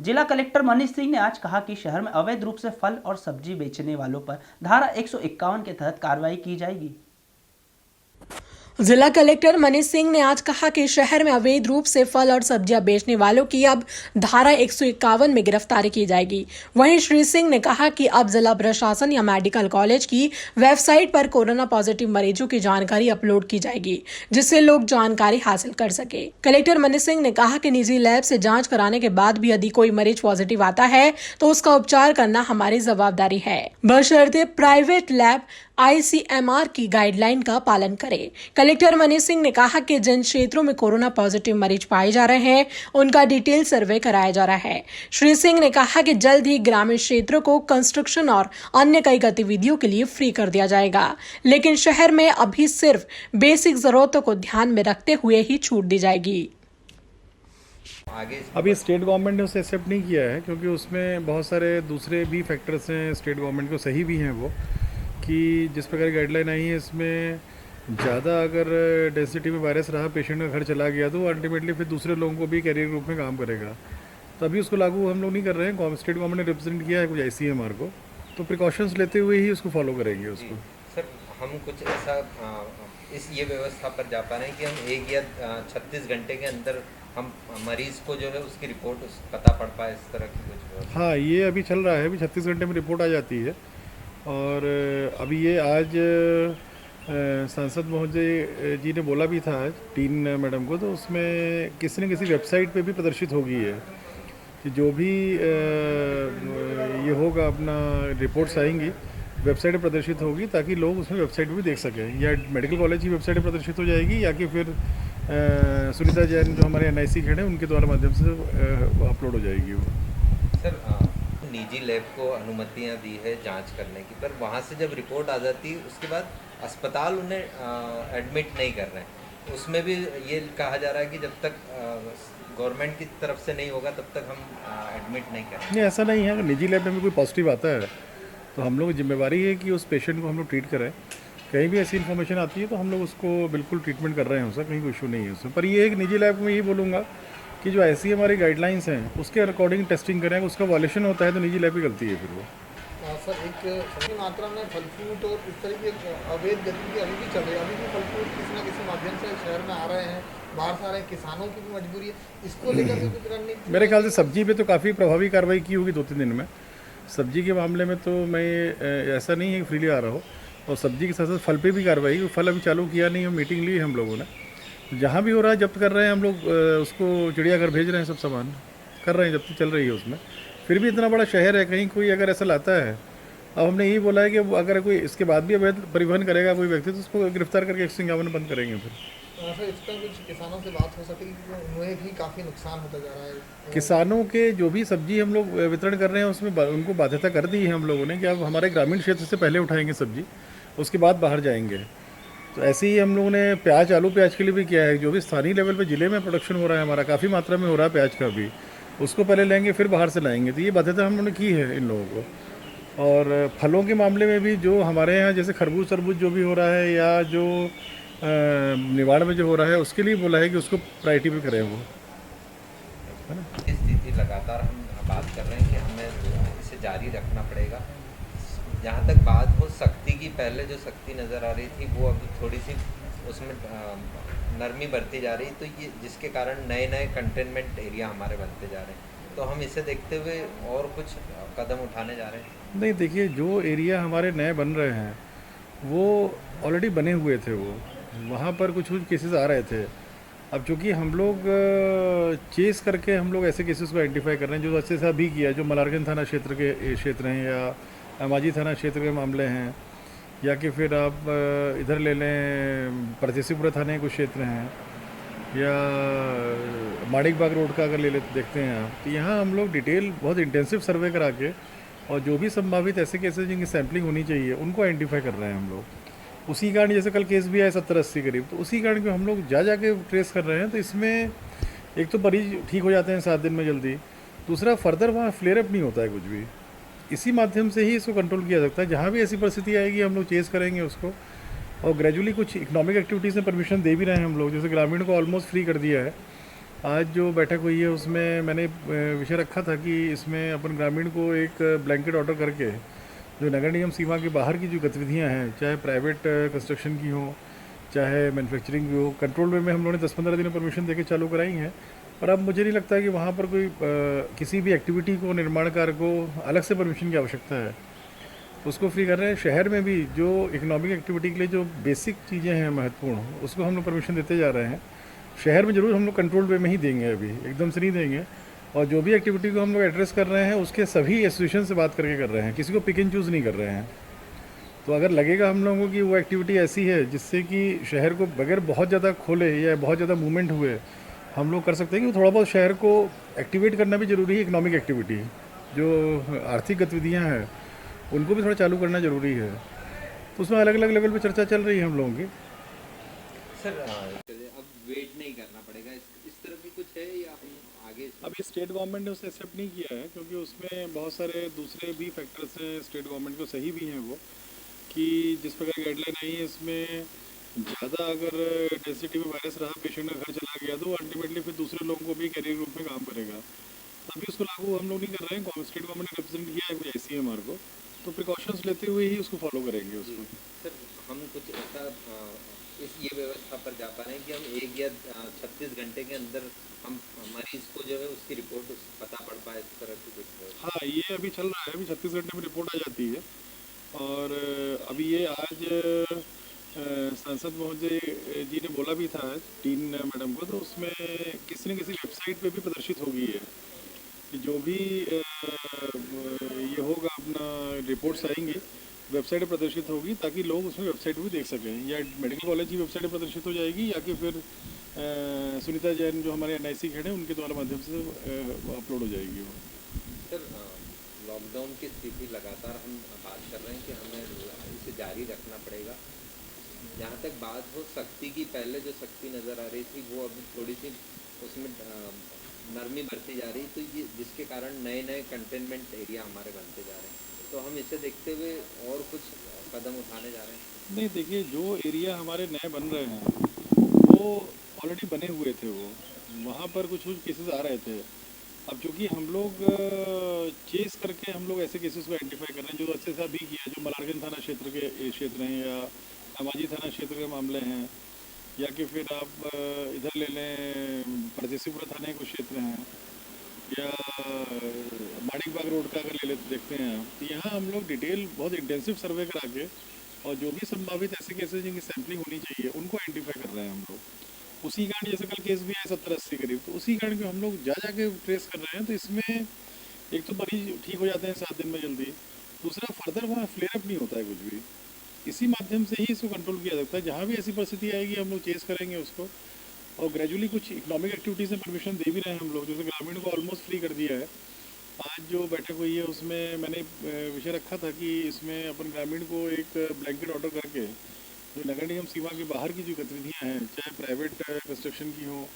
जिला कलेक्टर मनीष सिंह ने आज कहा कि शहर में अवैध रूप से फल और सब्जी बेचने वालों पर धारा 151 के तहत कार्रवाई की जाएगी। जिला कलेक्टर मनीष सिंह ने आज कहा कि शहर में अवैध रूप से फल और सब्जियां बेचने वालों की अब धारा 151 में गिरफ्तारी की जाएगी। वहीं श्री सिंह ने कहा कि अब जिला प्रशासन या मेडिकल कॉलेज की वेबसाइट पर कोरोना पॉजिटिव मरीजों की जानकारी अपलोड की जाएगी, जिससे लोग जानकारी हासिल कर सके। कलेक्टर मनीष सिंह ने कहा कि निजी लैब से जाँच कराने के बाद भी यदि कोई मरीज पॉजिटिव आता है तो उसका उपचार करना हमारी जवाबदारी है, बशर्ते प्राइवेट लैब ICMR की गाइडलाइन का पालन करें। कलेक्टर मनीष सिंह ने कहा कि जिन क्षेत्रों में कोरोना पॉजिटिव मरीज पाए जा रहे हैं उनका डिटेल सर्वे कराया जा रहा है। श्री सिंह ने कहा कि जल्द ही ग्रामीण क्षेत्रों को कंस्ट्रक्शन और अन्य कई गतिविधियों के लिए फ्री कर दिया जाएगा, लेकिन शहर में अभी सिर्फ बेसिक जरूरतों को ध्यान में रखते हुए ही छूट दी जाएगी। अभी स्टेट गवर्नमेंट ने उसे एक्सेप्ट नहीं किया है, क्योंकि उसमें बहुत सारे दूसरे भी फैक्टर्स हैं स्टेट गवर्नमेंट को सही भी हैं वो, कि जिस प्रकार की गाइडलाइन आई है इसमें ज़्यादा अगर डेंसिटी में वायरस रहा, पेशेंट का घर चला गया तो अल्टीमेटली फिर दूसरे लोगों को भी कैरियर ग्रुप में काम करेगा। तो अभी उसको लागू हम लोग नहीं कर रहे हैं। स्टेट गवर्नमेंट ने रिप्रेजेंट किया है कुछ ICMR को, तो प्रिकॉशंस लेते हुए ही उसको फॉलो करेंगे उसको। सर, हम कुछ ऐसा ये व्यवस्था पर जा पा रहे हैं कि हम 1 या 36 घंटे के अंदर हम मरीज को जो है उसकी रिपोर्ट पता पड़ पाए, इस तरह की कुछ? हाँ, ये अभी चल रहा है। अभी 36 घंटे में रिपोर्ट आ जाती है। और अभी ये आज सांसद महोदय जी ने बोला भी था आज टीन मैडम को, तो उसमें किसी न किसी वेबसाइट पे भी प्रदर्शित होगी है कि जो भी ये होगा अपना रिपोर्ट्स आएंगी वेबसाइट पर प्रदर्शित होगी, ताकि लोग उसमें वेबसाइट पर भी देख सकें। या मेडिकल कॉलेज की वेबसाइट पर प्रदर्शित हो जाएगी, या कि फिर सुनीता जैन जो हमारे NIC हेड हैं उनके द्वारा माध्यम से अपलोड हो जाएगी वो। सर, निजी लैब को अनुमतियां दी है जांच करने की, पर वहां से जब रिपोर्ट आ जाती है उसके बाद अस्पताल उन्हें एडमिट नहीं कर रहे हैं। उसमें भी ये कहा जा रहा है कि जब तक गवर्नमेंट की तरफ से नहीं होगा तब तक हम एडमिट नहीं करेंगे। नहीं, ऐसा नहीं है। अगर निजी लैब में भी कोई पॉजिटिव आता है तो हम लोग की जिम्मेवारी है कि उस पेशेंट को हम लोग ट्रीट करें। कहीं भी ऐसी इन्फॉर्मेशन आती है तो हम लोग उसको बिल्कुल ट्रीटमेंट कर रहे हैं, उसका कहीं कोई इशू नहीं है उसमें। पर ये एक निजी लैब में यही बोलूँगा कि जो ऐसी हमारी गाइडलाइंस हैं उसके अकॉर्डिंग टेस्टिंग करें। उसका वायलेशन होता है तो निजी लैब की गलती है फिर वो। सर, एक सही मात्रा में फल फ्रूट और इस तरह की अवैध गतिविधि अभी भी चल रही है। अभी भी फल फ्रूट किसी न किसी माध्यम से शहर में आ रहे हैं, बाहर से आ रहे हैं। किसानों की भी मजबूरी है, इसको लेकर भी कुछ रणनीति? मेरे ख्याल से सब्जी पे तो काफ़ी प्रभावी कार्रवाई की होगी 2-3 दिन में। सब्जी के मामले में तो मैं ऐसा नहीं है कि फ्रीली आ रहा हो, और सब्जी के साथ साथ फल पे भी कार्रवाई। फल अभी चालू किया नहीं है, मीटिंग ली हम लोगों ने। जहाँ भी हो रहा है जब्त कर रहे हैं हम लोग, उसको चिड़ियाघर भेज रहे हैं, सब सामान कर रहे हैं, जब्ती चल रही है उसमें। फिर भी इतना बड़ा शहर है, कहीं कोई अगर ऐसा लाता है, अब हमने यही बोला है कि अगर कोई इसके बाद भी अवैध परिवहन करेगा कोई व्यक्ति तो उसको गिरफ्तार करके 151 बंद करेंगे। फिर सर, इस पर कुछ किसानों से बात हो सकेगी कि उन्हें भी काफ़ी नुकसान होता जा रहा है। किसानों के जो भी सब्जी हम लोग वितरण कर रहे हैं उसमें उनको बाध्यता कर दी है हम लोगों ने कि अब हमारे ग्रामीण क्षेत्र से पहले उठाएंगे सब्जी, उसके बाद बाहर जाएंगे। तो ऐसे ही हम लोगों ने प्याज, आलू प्याज के लिए भी किया है। जो भी स्थानीय लेवल पे ज़िले में प्रोडक्शन हो रहा है हमारा, काफ़ी मात्रा में हो रहा है प्याज का भी, उसको पहले लेंगे फिर बाहर से लाएंगे। तो ये बाध्यता हम लोगों ने की है इन लोगों को। और फलों के मामले में भी जो हमारे यहाँ जैसे खरबूज तरबूज जो भी हो रहा है, या जो निवाड़ में जो हो रहा है, उसके लिए बोला है कि उसको प्रायोरिटी पे करें वो, है ना। इस स्थिति लगातार हम बात कर रहे हैं कि हमें इसे जारी रखना पड़ेगा। जहाँ तक बात हो सख्ती की, पहले जो सख्ती नज़र आ रही थी वो अभी थोड़ी सी उसमें नरमी बढ़ती जा रही, तो ये जिसके कारण नए नए कंटेनमेंट एरिया हमारे बनते जा रहे हैं। तो हम इसे देखते हुए और कुछ कदम उठाने जा रहे हैं। नहीं, देखिए, जो एरिया हमारे नए बन रहे हैं वो ऑलरेडी बने हुए थे, वो वहाँ पर कुछ केसेस आ रहे थे। अब चूँकि हम लोग चेस करके हम लोग ऐसे केसेस को आइडेंटिफाई कर रहे हैं जो अच्छे से अभी किया, जो मलारगंज थाना क्षेत्र के क्षेत्र हैं, या अमाजी थाना क्षेत्र के मामले हैं, या कि फिर आप इधर ले लें परदेसीपुरा थाने के कुछ क्षेत्र हैं, या माणिक बाग रोड का अगर ले लेते देखते हैं आप, तो यहाँ हम लोग डिटेल बहुत इंटेंसिव सर्वे करा के और जो भी संभावित ऐसे केसेस जिनकी सैम्पलिंग होनी चाहिए उनको आइडेंटिफाई कर रहे हैं हम लोग। उसी कारण जैसे कल केस भी आया 70-80 करीब, तो उसी कारण को हम लोग जा के ट्रेस कर रहे हैं। तो इसमें एक तो मरीज ठीक हो जाते हैं 7 दिन में जल्दी, दूसरा फर्दर वहाँ फ्लेयर अप नहीं होता है कुछ भी। इसी माध्यम से ही इसको कंट्रोल किया सकता है। जहाँ भी ऐसी परिस्थिति आएगी हम लोग चेस करेंगे उसको, और ग्रेजुअली कुछ इकोनॉमिक एक्टिविटीज़ में परमिशन दे भी रहे हैं हम लोग। जैसे ग्रामीण को ऑलमोस्ट फ्री कर दिया है, आज जो बैठक हुई है उसमें मैंने विषय रखा था कि इसमें अपन ग्रामीण को एक ब्लैंकेट ऑर्डर करके जो नगर निगम सीमा के बाहर की जो गतिविधियां हैं, चाहे प्राइवेट कंस्ट्रक्शन की हो, चाहे मैन्युफैक्चरिंग की हो, कंट्रोल वे में हम लोगों ने 10-15 दिन परमिशन देके चालू कराई हैं। पर अब मुझे नहीं लगता कि वहाँ पर कोई किसी भी एक्टिविटी को, निर्माण कार्य को अलग से परमिशन की आवश्यकता है। उसको फ्री कर रहे हैं। शहर में भी जो इकोनॉमिक एक्टिविटी के लिए जो बेसिक चीज़ें हैं महत्वपूर्ण, उसको हम लोग परमिशन देते जा रहे हैं। शहर में ज़रूर हम लोग कंट्रोल वे में ही देंगे, अभी एकदम से नहीं देंगे। और जो भी एक्टिविटी को हम लोग एड्रेस कर रहे हैं उसके सभी एसोसिएशन से बात करके कर रहे हैं, किसी को पिक एंड चूज़ नहीं कर रहे हैं। तो अगर लगेगा हम लोगों को कि वो एक्टिविटी ऐसी है जिससे कि शहर को बगैर बहुत ज़्यादा खोले या बहुत ज़्यादा मूवमेंट हुए हम लोग कर सकते हैं, कि थोड़ा बहुत शहर को एक्टिवेट करना भी ज़रूरी है। इकोनॉमिक एक्टिविटी जो आर्थिक गतिविधियाँ हैं उनको भी थोड़ा चालू करना ज़रूरी है। तो उसमें अलग अलग लेवल पे चर्चा चल रही है हम लोगों की। सर अब वेट नहीं करना पड़ेगा, इस तरह की कुछ है या हम आगे अभी स्टेट गवर्नमेंट ने उसे एक्सेप्ट नहीं किया है, क्योंकि उसमें बहुत सारे दूसरे भी फैक्टर्स हैं स्टेट गवर्नमेंट को सही भी हैं वो, कि जिस प्रकार गाइडलाइन आई है इसमें ज़्यादा अगर डेंसिटी में वायरस रहा, पेशेंट का घर चला गया, तो अल्टीमेटली फिर दूसरे लोगों को भी कैरियर ग्रुप में काम करेगा। तभी उसको लागू हम लोग नहीं कर रहे हैं। स्टेट गवर्नमेंट ने रिप्रेजेंट किया है कोई ICMR को, तो प्रिकॉशंस लेते हुए ही उसको फॉलो करेंगे उसको। सर हम कुछ ऐसा इस ये व्यवस्था पर जा पा रहे हैं कि हम 1 या 36 घंटे के अंदर हम मरीज को जो है उसकी रिपोर्ट पता पड़ पाए, इस तरह की कुछ है? हाँ, ये अभी चल रहा है। अभी 36 घंटे में रिपोर्ट आ जाती है। और अभी ये आज सांसद महोदय जी ने बोला भी था टीन मैडम को, तो उसमें किसी न किसी वेबसाइट पे भी प्रदर्शित होगी है कि जो भी ये होगा, अपना रिपोर्ट्स आएंगी वेबसाइट पे प्रदर्शित होगी, ताकि लोग उसमें वेबसाइट भी देख सकें। या मेडिकल कॉलेज की वेबसाइट पे प्रदर्शित हो जाएगी, या कि फिर सुनीता जैन जो हमारे NIC हेड हैं उनके द्वारा माध्यम से अपलोड हो जाएगी वो। सर लॉकडाउन की स्थिति लगातार हम बात कर रहे हैं कि हमें इसे जारी रखना पड़ेगा। जहाँ तक बात हो सख्ती की, पहले जो सख्ती नज़र आ रही थी वो अभी थोड़ी सी उसमें नरमी बरती जा रही, तो ये जिसके कारण नए नए कंटेनमेंट एरिया हमारे बनते जा रहे हैं। तो हम इसे देखते हुए और कुछ कदम उठाने जा रहे हैं। नहीं, देखिए, जो एरिया हमारे नए बन रहे हैं वो ऑलरेडी बने हुए थे, वो वहाँ पर कुछ केसेस आ रहे थे। अब चूँकि हम लोग चेस करके हम लोग ऐसे केसेस को आइडेंटिफाई कर रहे हैं जो अच्छे से अभी किया, जो मलारगंज थाना क्षेत्र के क्षेत्र हैं, या नामाजी थाना क्षेत्र के मामले हैं, या कि फिर आप इधर ले लें परदेसीपुरा थाने के कुछ क्षेत्र हैं, या माणिक बाग रोड का अगर ले लेते देखते हैं आप, तो यहाँ हम लोग डिटेल बहुत इंटेंसिव सर्वे करा के और जो भी संभावित ऐसे केसेस जिनकी सैम्पलिंग होनी चाहिए उनको आइडेंटिफाई कर रहे हैं हम लोग। उसी कारण जैसे कल केस भी आए 70-80 करीब, तो उसी कारण के हम लोग जा के ट्रेस कर रहे हैं। तो इसमें एक तो मरीज ठीक हो जाते हैं 7 दिन में जल्दी, दूसरा फर्दर वहाँ फ्लेयर अप नहीं होता है कुछ भी। इसी माध्यम से ही इसको कंट्रोल किया जाता है। जहाँ भी ऐसी परिस्थिति आएगी हम लोग चेस करेंगे उसको, और ग्रेजुअली कुछ इकोनॉमिक एक्टिविटीज़ में परमिशन दे भी रहे हैं हम लोग, जैसे ग्रामीण को ऑलमोस्ट फ्री कर दिया है। आज जो बैठक हुई है उसमें मैंने विषय रखा था कि इसमें अपन ग्रामीण को एक ब्लैंकेट ऑर्डर करके जो नगर निगम सीमा के बाहर की जो गतिविधियाँ हैं, चाहे प्राइवेट कंस्ट्रक्शन की हो,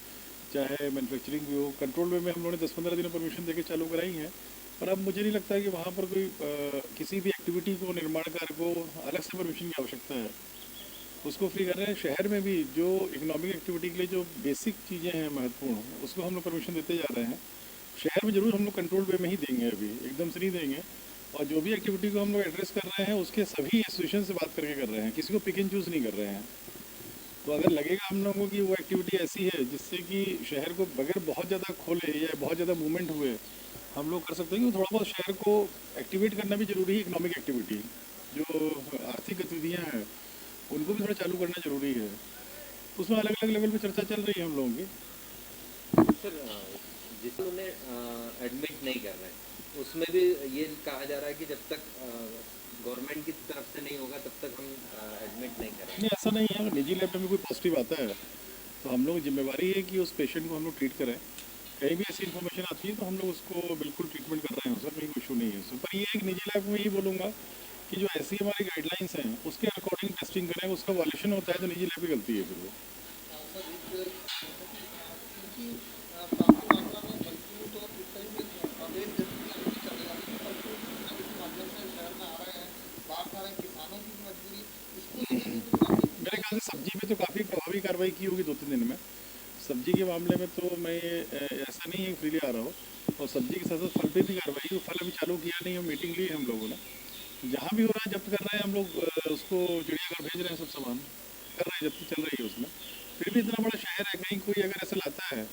चाहे मैन्युफैक्चरिंग की हो, कंट्रोल वे में हम लोगों ने 10-15 दिन परमिशन देके चालू कराई हैं। पर अब मुझे नहीं लगता कि वहाँ पर कोई किसी भी एक्टिविटी को, निर्माण कार्य को अलग से परमिशन की आवश्यकता है। उसको फ्री कर रहे हैं। शहर में भी जो इकोनॉमिक एक्टिविटी के लिए जो बेसिक चीज़ें हैं महत्वपूर्ण, उसको हम लोग परमिशन देते जा रहे हैं। शहर में ज़रूर हम लोग कंट्रोल वे में ही देंगे, अभी एकदम से नहीं देंगे। और जो भी एक्टिविटी को हम लोग एड्रेस कर रहे हैं उसके सभी एसोसिएशन से बात करके कर रहे हैं, किसी को पिक एंड चूज़ नहीं कर रहे हैं। तो अगर लगेगा हम लोगों को कि वो एक्टिविटी ऐसी है जिससे कि शहर को बगैर बहुत ज़्यादा खोले या बहुत ज़्यादा मूवमेंट हुए हम लोग कर सकते हैं, कि थोड़ा बहुत शहर को एक्टिवेट करना भी ज़रूरी है। इकोनॉमिक एक्टिविटी जो आर्थिक गतिविधियाँ हैं उनको भी थोड़ा चालू करना ज़रूरी है। तो उसमें अलग अलग लेवल पे चर्चा चल रही है हम लोगों की। सर जिसे उन्हें एडमिट नहीं कर रहे हैं उसमें भी ये कहा जा रहा है कि जब तक गवर्नमेंट की तरफ से नहीं होगा तब तक हम एडमिट नहीं करेंगे। नहीं, ऐसा नहीं है। अगर निजी लैब में कोई पॉजिटिव आता है तो हम लोग जिम्मेवारी है कि उस पेशेंट को हम लोग ट्रीट करें। कहीं भी ऐसी इन्फॉर्मेशन आती है तो हम लोग उसको बिल्कुल ट्रीटमेंट कर रहे हैं, उसका कोई इशू नहीं है उसमें। पर ये एक निजी लैब में यही बोलूँगा कि जो ऐसी हमारी गाइडलाइंस हैं उसके अकॉर्डिंग टेस्टिंग करें। उसका वायलेशन होता है तो निजी लैब की गलती है फिर वो। मेरे ख्याल से सब्जी पे तो काफ़ी प्रभावी कार्रवाई की होगी 2-3 दिन में। सब्जी के मामले में तो मैं ऐसा नहीं है फ्रीली आ रहा हूँ, और सब्जी के साथ साथ फल पे भी कार्रवाई, वो फल अभी चालू किया नहीं है, मीटिंग ली है हम लोगों ने, जहाँ भी हो रहा है जब्त कर रहे हैं हम लोग, उसको चिड़ियाघर भेज रहे हैं, सब सामान कर रहे हैं, जब्त चल रही है उसमें। फिर भी इतना बड़ा शहर है, कहीं कोई अगर ऐसा लाता है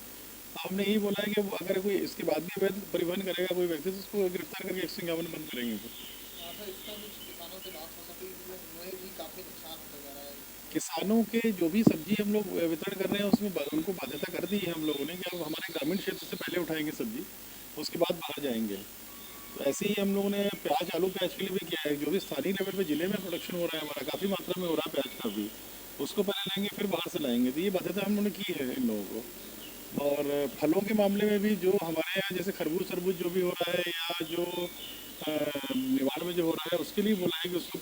तो हमने यही बोला है कि अगर कोई इसके बाद भी अवैध परिवहन करेगा कोई व्यक्ति, तो उसको गिरफ्तार करके 151 बंद करेंगे फिर। सर इसका कुछ किसानों से बात हो सके, उन्हें भी काफ़ी नुकसान होता जा रहा है। किसानों के जो भी सब्जी हम लोग वितरण कर रहे हैं उसमें उनको बाध्यता कर दी है हम लोगों ने कि अब हमारे ग्रामीण क्षेत्र से पहले उठाएंगे सब्जी, उसके बाद बाहर जाएंगे। तो ऐसे ही हम लोगों ने प्याज, आलू प्याज के लिए भी किया है, जो भी स्थानीय लेवल पे जिले में प्रोडक्शन हो रहा है हमारा, काफ़ी मात्रा में हो रहा है प्याज का भी, उसको पहले लाएंगे फिर बाहर से लाएंगे। तो ये बाध्यता हम लोगों ने की है इन लोगों को। और फलों के मामले में भी जो हमारे यहाँ जैसे खरबूज तरबूज जो भी हो रहा है, या जो निवाड़ में जो हो रहा है, उसके लिए बोला है कि उसको